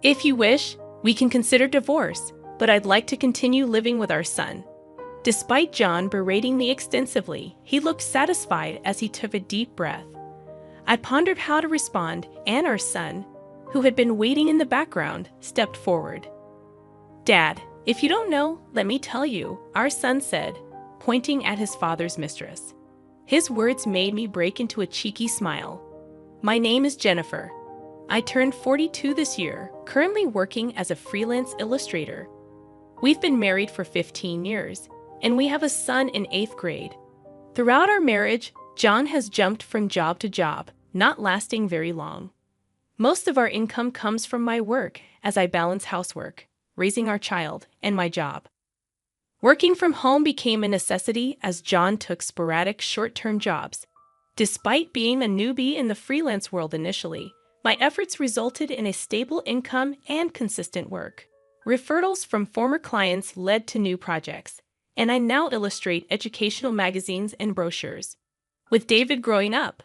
If you wish, we can consider divorce, but I'd like to continue living with our son." Despite John berating me extensively, he looked satisfied as he took a deep breath. I pondered how to respond, and our son, who had been waiting in the background, stepped forward. "Dad, if you don't know, let me tell you," our son said, pointing at his father's mistress. His words made me break into a cheeky smile. "My name is Jennifer. I turned 42 this year, currently working as a freelance illustrator. We've been married for 15 years, and we have a son in 8th grade. Throughout our marriage, John has jumped from job to job, not lasting very long. Most of our income comes from my work as I balance housework, raising our child, and my job. Working from home became a necessity as John took sporadic short-term jobs. Despite being a newbie in the freelance world initially, my efforts resulted in a stable income and consistent work. Referrals from former clients led to new projects, and I now illustrate educational magazines and brochures. With David growing up,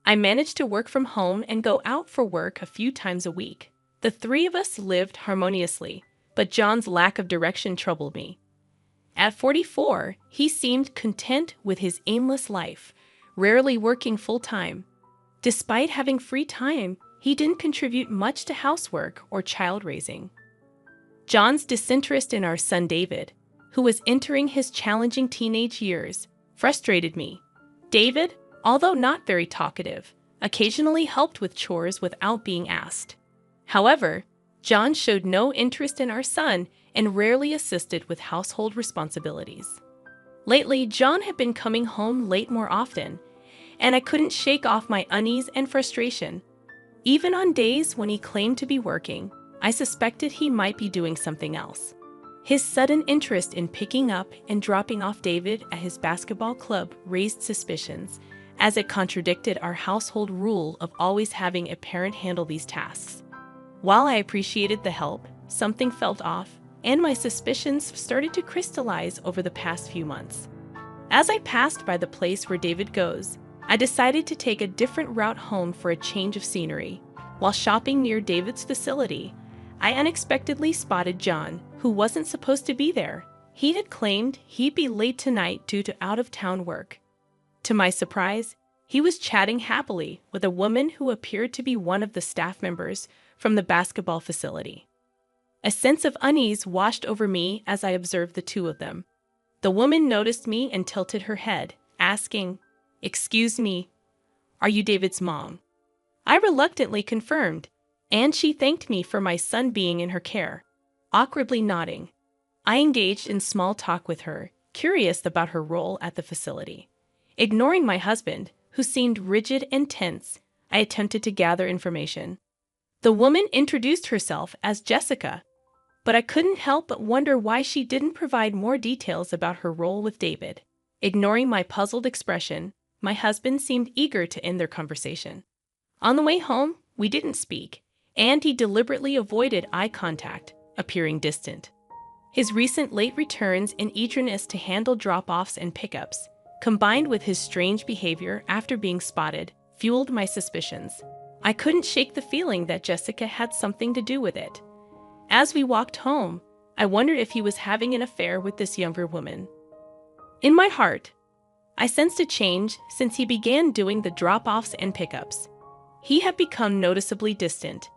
I managed to work from home and go out for work a few times a week. The three of us lived harmoniously, but John's lack of direction troubled me. At 44, he seemed content with his aimless life, rarely working full-time. Despite having free time, he didn't contribute much to housework or child raising. John's disinterest in our son David, who was entering his challenging teenage years, frustrated me. David, although not very talkative, occasionally helped with chores without being asked. However, John showed no interest in our son and rarely assisted with household responsibilities. Lately, John had been coming home late more often, and I couldn't shake off my unease and frustration. Even on days when he claimed to be working, I suspected he might be doing something else. His sudden interest in picking up and dropping off David at his basketball club raised suspicions, as it contradicted our household rule of always having a parent handle these tasks. While I appreciated the help, something felt off, and my suspicions started to crystallize over the past few months. As I passed by the place where David goes, I decided to take a different route home for a change of scenery. While shopping near David's facility, I unexpectedly spotted John, who wasn't supposed to be there. He had claimed he'd be late tonight due to out-of-town work. To my surprise, he was chatting happily with a woman who appeared to be one of the staff members from the basketball facility. A sense of unease washed over me as I observed the two of them. The woman noticed me and tilted her head, asking, "Excuse me, are you David's mom?" I reluctantly confirmed, and she thanked me for my son being in her care. Awkwardly nodding, I engaged in small talk with her, curious about her role at the facility. Ignoring my husband, who seemed rigid and tense, I attempted to gather information. The woman introduced herself as Jessica, but I couldn't help but wonder why she didn't provide more details about her role with David. Ignoring my puzzled expression, my husband seemed eager to end their conversation. On the way home, we didn't speak, and he deliberately avoided eye contact, appearing distant. His recent late returns and eagerness to handle drop-offs and pickups, combined with his strange behavior after being spotted, fueled my suspicions. I couldn't shake the feeling that Jessica had something to do with it. As we walked home, I wondered if he was having an affair with this younger woman. In my heart, I sensed a change since he began doing the drop-offs and pickups. He had become noticeably distant,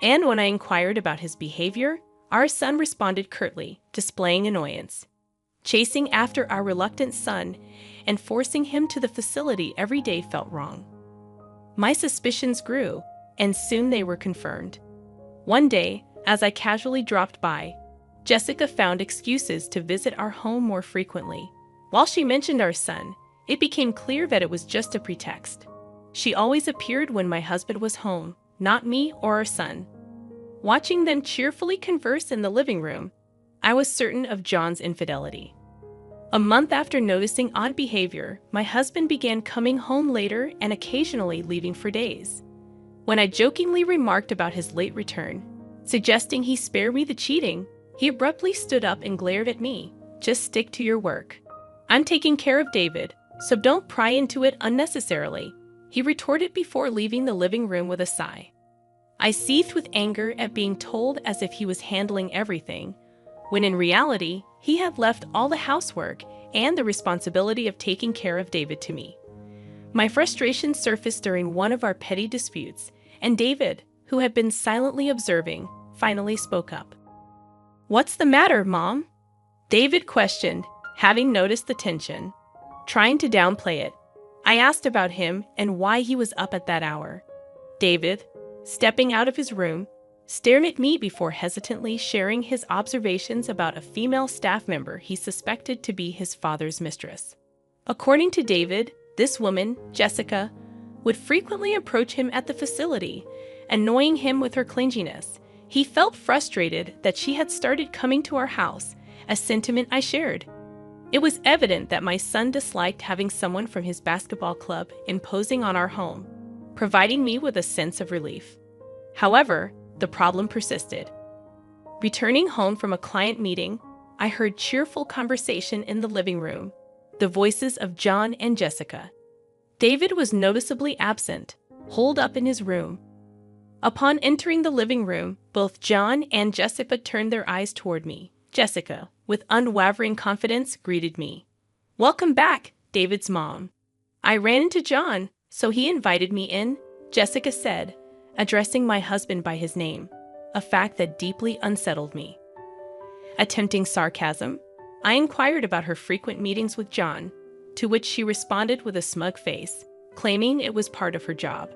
and when I inquired about his behavior, our son responded curtly, displaying annoyance. Chasing after our reluctant son and forcing him to the facility every day felt wrong. My suspicions grew, and soon they were confirmed. One day, as I casually dropped by, Jessica found excuses to visit our home more frequently. While she mentioned our son, it became clear that it was just a pretext. She always appeared when my husband was home, not me or our son. Watching them cheerfully converse in the living room, I was certain of John's infidelity. A month after noticing odd behavior, my husband began coming home later and occasionally leaving for days. When I jokingly remarked about his late return, suggesting he spare me the cheating, he abruptly stood up and glared at me. "Just stick to your work. I'm taking care of David, so don't pry into it unnecessarily," he retorted before leaving the living room with a sigh. I seethed with anger at being told as if he was handling everything, when in reality, he had left all the housework and the responsibility of taking care of David to me. My frustration surfaced during one of our petty disputes, and David, who had been silently observing, finally spoke up. "What's the matter, Mom?" David questioned, having noticed the tension. Trying to downplay it, I asked about him and why he was up at that hour. David, stepping out of his room, stared at me before hesitantly sharing his observations about a female staff member he suspected to be his father's mistress. According to David, this woman, Jessica, would frequently approach him at the facility, annoying him with her clinginess. He felt frustrated that she had started coming to our house, a sentiment I shared. It was evident that my son disliked having someone from his basketball club imposing on our home, providing me with a sense of relief. However, the problem persisted. Returning home from a client meeting, I heard cheerful conversation in the living room, the voices of John and Jessica. David was noticeably absent, holed up in his room. Upon entering the living room, both John and Jessica turned their eyes toward me. Jessica, with unwavering confidence, greeted me. "Welcome back, David's mom." I ran into John, so he invited me in, Jessica said, addressing my husband by his name, a fact that deeply unsettled me. Attempting sarcasm, I inquired about her frequent meetings with John, to which she responded with a smug face, claiming it was part of her job.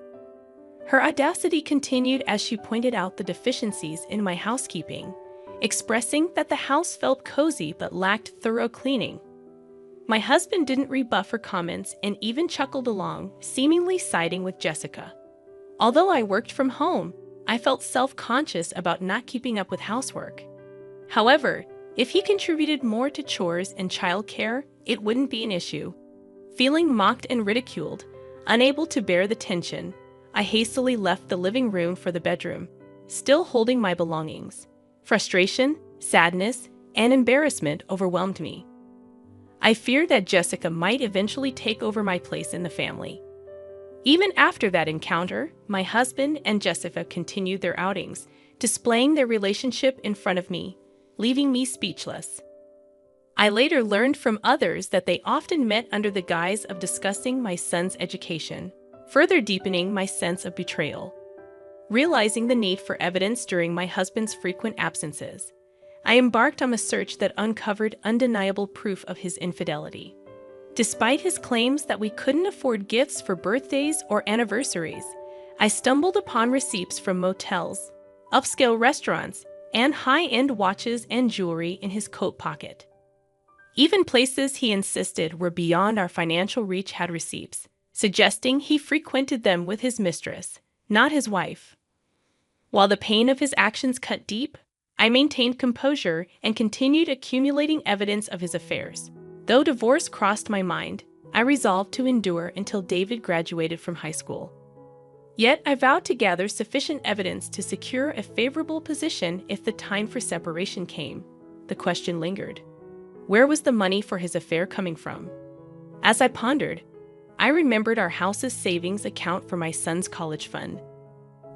Her audacity continued as she pointed out the deficiencies in my housekeeping, expressing that the house felt cozy but lacked thorough cleaning. My husband didn't rebuff her comments and even chuckled along, seemingly siding with Jessica. Although I worked from home, I felt self-conscious about not keeping up with housework. However, if he contributed more to chores and childcare, it wouldn't be an issue. Feeling mocked and ridiculed, unable to bear the tension, I hastily left the living room for the bedroom, still holding my belongings. Frustration, sadness, and embarrassment overwhelmed me. I feared that Jessica might eventually take over my place in the family. Even after that encounter, my husband and Jessica continued their outings, displaying their relationship in front of me, leaving me speechless. I later learned from others that they often met under the guise of discussing my son's education, further deepening my sense of betrayal. Realizing the need for evidence during my husband's frequent absences, I embarked on a search that uncovered undeniable proof of his infidelity. Despite his claims that we couldn't afford gifts for birthdays or anniversaries, I stumbled upon receipts from motels, upscale restaurants, and high-end watches and jewelry in his coat pocket. Even places he insisted were beyond our financial reach had receipts, suggesting he frequented them with his mistress, not his wife. While the pain of his actions cut deep, I maintained composure and continued accumulating evidence of his affairs. Though divorce crossed my mind, I resolved to endure until David graduated from high school. Yet I vowed to gather sufficient evidence to secure a favorable position if the time for separation came. The question lingered. Where was the money for his affair coming from? As I pondered, I remembered our house's savings account for my son's college fund.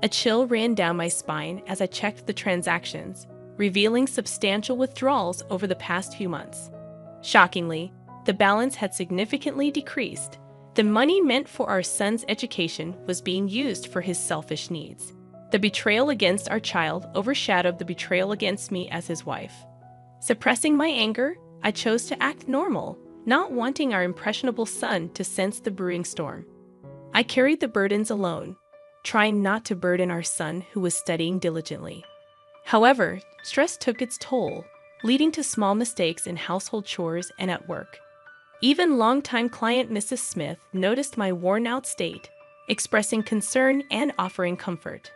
A chill ran down my spine as I checked the transactions, revealing substantial withdrawals over the past few months. Shockingly, the balance had significantly decreased. The money meant for our son's education was being used for his selfish needs. The betrayal against our child overshadowed the betrayal against me as his wife. Suppressing my anger, I chose to act normal, not wanting our impressionable son to sense the brewing storm. I carried the burdens alone, trying not to burden our son who was studying diligently. However, stress took its toll, leading to small mistakes in household chores and at work. Even longtime client Mrs. Smith noticed my worn-out state, expressing concern and offering comfort.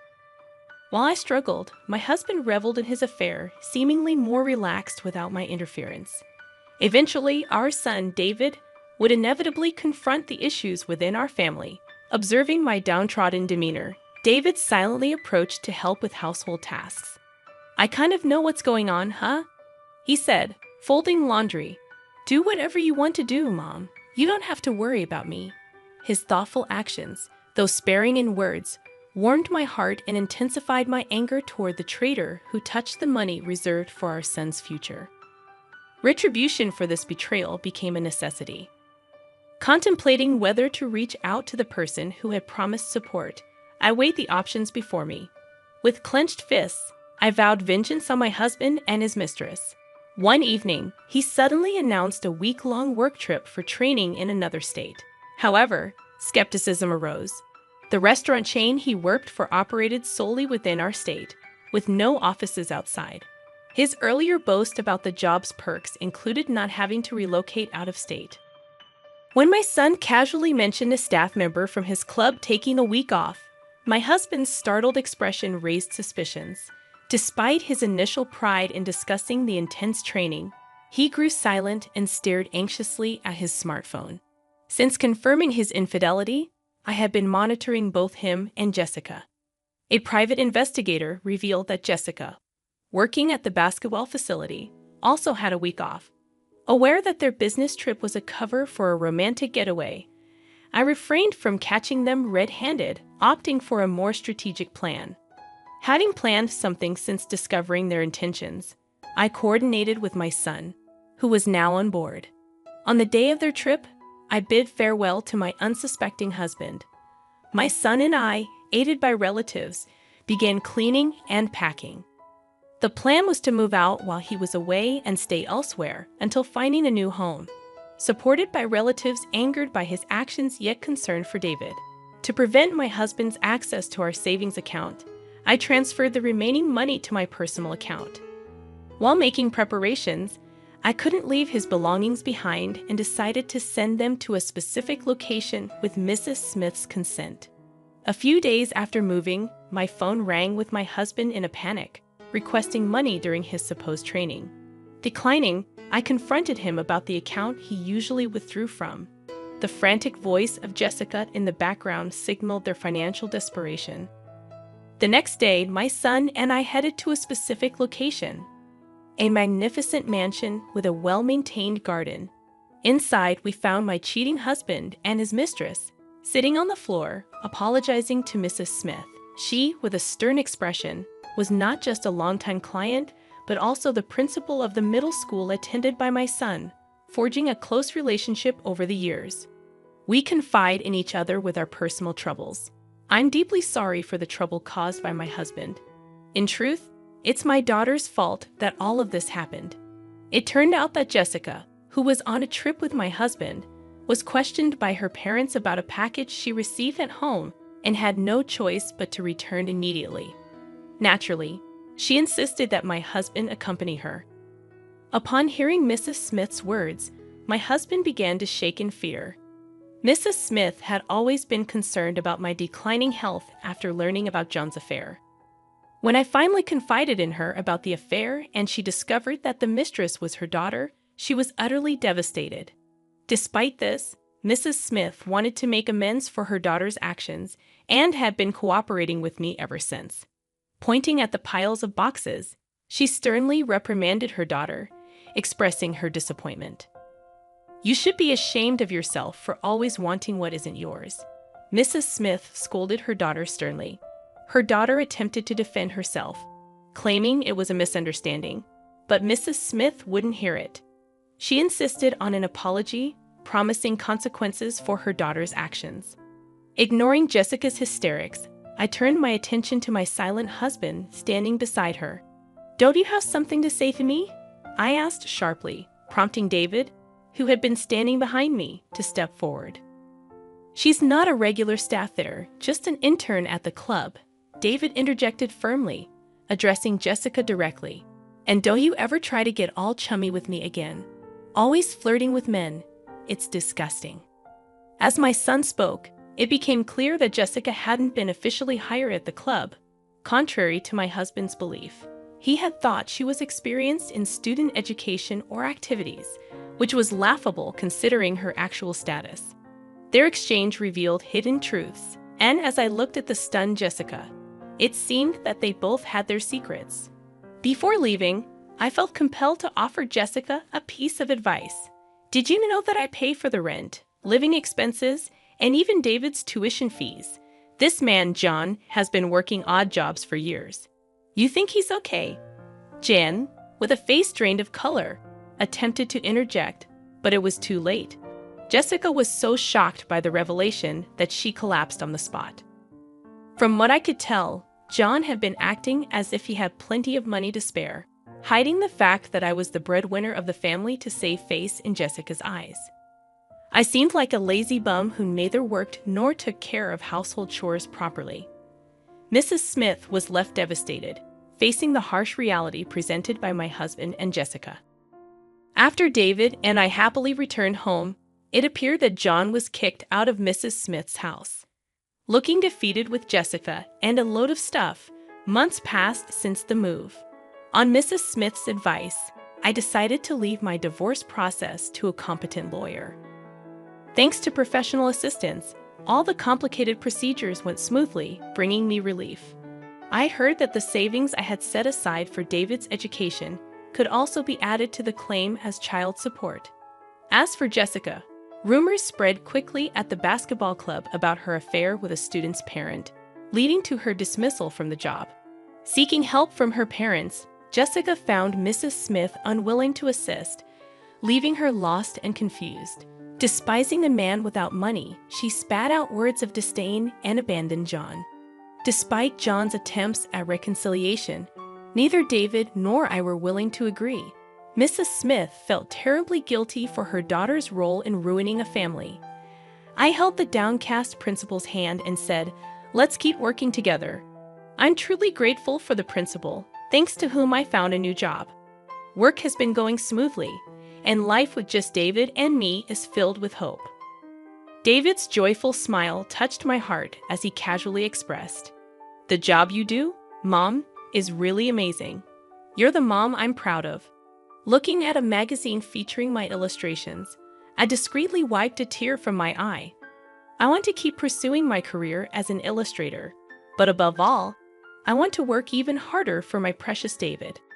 While I struggled, my husband reveled in his affair, seemingly more relaxed without my interference. Eventually, our son, David, would inevitably confront the issues within our family. Observing my downtrodden demeanor, David silently approached to help with household tasks. "I kind of know what's going on, huh?" he said, folding laundry. "Do whatever you want to do, Mom. You don't have to worry about me." His thoughtful actions, though sparing in words, warmed my heart and intensified my anger toward the traitor who touched the money reserved for our son's future. Retribution for this betrayal became a necessity. Contemplating whether to reach out to the person who had promised support, I weighed the options before me. With clenched fists, I vowed vengeance on my husband and his mistress. One evening, he suddenly announced a week-long work trip for training in another state. However, skepticism arose. The restaurant chain he worked for operated solely within our state, with no offices outside. His earlier boast about the job's perks included not having to relocate out of state. When my son casually mentioned a staff member from his club taking a week off, my husband's startled expression raised suspicions. Despite his initial pride in discussing the intense training, he grew silent and stared anxiously at his smartphone. Since confirming his infidelity, I had been monitoring both him and Jessica. A private investigator revealed that Jessica, working at the basketball facility, also had a week off. Aware that their business trip was a cover for a romantic getaway, I refrained from catching them red-handed, opting for a more strategic plan. Having planned something since discovering their intentions, I coordinated with my son, who was now on board. On the day of their trip, I bid farewell to my unsuspecting husband. My son and I, aided by relatives, began cleaning and packing. The plan was to move out while he was away and stay elsewhere until finding a new home. Supported by relatives angered by his actions yet concerned for David. To prevent my husband's access to our savings account, I transferred the remaining money to my personal account. While making preparations, I couldn't leave his belongings behind and decided to send them to a specific location with Mrs. Smith's consent. A few days after moving, my phone rang with my husband in a panic, requesting money during his supposed training. Declining, I confronted him about the account he usually withdrew from. The frantic voice of Jessica in the background signaled their financial desperation. The next day, my son and I headed to a specific location, a magnificent mansion with a well-maintained garden. Inside, we found my cheating husband and his mistress, sitting on the floor, apologizing to Mrs. Smith. She, with a stern expression, was not just a longtime client, but also the principal of the middle school attended by my son, forging a close relationship over the years. We confide in each other with our personal troubles. I'm deeply sorry for the trouble caused by my husband. In truth, it's my daughter's fault that all of this happened. It turned out that Jessica, who was on a trip with my husband, was questioned by her parents about a package she received at home and had no choice but to return immediately. Naturally, she insisted that my husband accompany her. Upon hearing Mrs. Smith's words, my husband began to shake in fear. Mrs. Smith had always been concerned about my declining health after learning about John's affair. When I finally confided in her about the affair and she discovered that the mistress was her daughter, she was utterly devastated. Despite this, Mrs. Smith wanted to make amends for her daughter's actions and had been cooperating with me ever since. Pointing at the piles of boxes, she sternly reprimanded her daughter, expressing her disappointment. "You should be ashamed of yourself for always wanting what isn't yours," Mrs. Smith scolded her daughter sternly. Her daughter attempted to defend herself, claiming it was a misunderstanding, but Mrs. Smith wouldn't hear it. She insisted on an apology, promising consequences for her daughter's actions. Ignoring Jessica's hysterics, I turned my attention to my silent husband standing beside her. "Don't you have something to say to me?" I asked sharply, prompting David, who had been standing behind me, to step forward. "She's not a regular staff there, just an intern at the club," David interjected firmly, addressing Jessica directly. "And don't you ever try to get all chummy with me again. Always flirting with men. It's disgusting." As my son spoke, it became clear that Jessica hadn't been officially hired at the club, contrary to my husband's belief. He had thought she was experienced in student education or activities, which was laughable considering her actual status. Their exchange revealed hidden truths, and as I looked at the stunned Jessica, it seemed that they both had their secrets. Before leaving, I felt compelled to offer Jessica a piece of advice. "Did you know that I pay for the rent, living expenses, and even David's tuition fees? This man, John, has been working odd jobs for years. You think he's okay?" Jen, with a face drained of color, attempted to interject, but it was too late. Jessica was so shocked by the revelation that she collapsed on the spot. From what I could tell, John had been acting as if he had plenty of money to spare, hiding the fact that I was the breadwinner of the family to save face in Jessica's eyes. I seemed like a lazy bum who neither worked nor took care of household chores properly. Mrs. Smith was left devastated, facing the harsh reality presented by my husband and Jessica. After David and I happily returned home, it appeared that John was kicked out of Mrs. Smith's house. Looking defeated with Jessica and a load of stuff, months passed since the move. On Mrs. Smith's advice, I decided to leave my divorce process to a competent lawyer. Thanks to professional assistance, all the complicated procedures went smoothly, bringing me relief. I heard that the savings I had set aside for David's education could also be added to the claim as child support. As for Jessica, rumors spread quickly at the basketball club about her affair with a student's parent, leading to her dismissal from the job. Seeking help from her parents, Jessica found Mrs. Smith unwilling to assist, leaving her lost and confused. Despising the man without money, she spat out words of disdain and abandoned John. Despite John's attempts at reconciliation, neither David nor I were willing to agree. Mrs. Smith felt terribly guilty for her daughter's role in ruining a family. I held the downcast principal's hand and said, "Let's keep working together." I'm truly grateful for the principal, thanks to whom I found a new job. Work has been going smoothly, and life with just David and me is filled with hope. David's joyful smile touched my heart as he casually expressed, "The job you do, Mom, is really amazing. You're the mom I'm proud of." Looking at a magazine featuring my illustrations, I discreetly wiped a tear from my eye. I want to keep pursuing my career as an illustrator, but above all, I want to work even harder for my precious David.